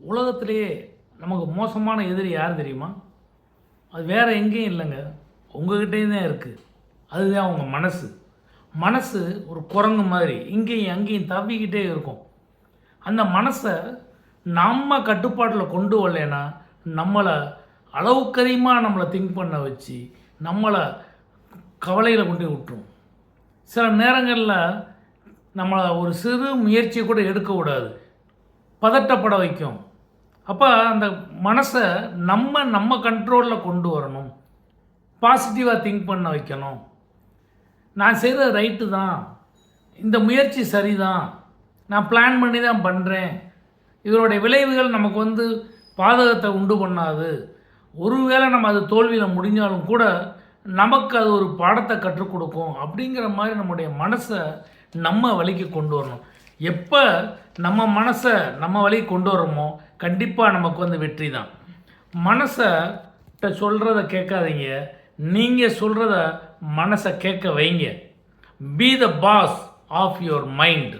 உலகத்திலேயே நமக்கு மோசமான எதிரி யார் தெரியுமா? அது வேறு எங்கேயும் இல்லைங்க, உங்கள்கிட்டேயும் தான் இருக்குது. அதுதான் உங்கள் மனசு. மனசு ஒரு குரங்கு மாதிரி இங்கேயும் அங்கேயும் தவிக்கிட்டே இருக்கும். அந்த மனசை நம்ம கட்டுப்பாட்டில் கொண்டு வரலைன்னா நம்மளை அளவுக்கதிகமாக நம்மளை திங்க் பண்ண வச்சு நம்மளை கவலையில் கொண்டு விட்டுரும். சில நேரங்களில் நம்மளை ஒரு சிறு முயற்சியை கூட எடுக்க விடாது, பதட்டப்பட வைக்கும். அப்போ அந்த மனசை நம்ம கண்ட்ரோலில் கொண்டு வரணும், பாசிட்டிவாக திங்க் பண்ண வைக்கணும். நான் செய்கிறது ரைட்டு தான், இந்த முயற்சி சரிதான், நான் பிளான் பண்ணி தான் பண்ணுறேன், இதனுடைய விளைவுகள் நமக்கு பாதகத்தை உண்டு பண்ணாது, ஒருவேளை நம்ம அது தோல்வியில் முடிஞ்சாலும் கூட நமக்கு அது ஒரு பாடத்தை கற்றுக் கொடுக்கும் அப்படிங்கிற மாதிரி நம்முடைய மனசை நம்ம வழிக்கு கொண்டு வரணும். எப்போ நம்ம மனசை நம்ம வழிக்கு கொண்டு வரோமோ கண்டிப்பாக நமக்கு வெற்றி தான். மனசை சொல்கிறத கேட்காதீங்க, நீங்கள் சொல்கிறத மனசை கேட்க வைங்க. Be the boss of your mind.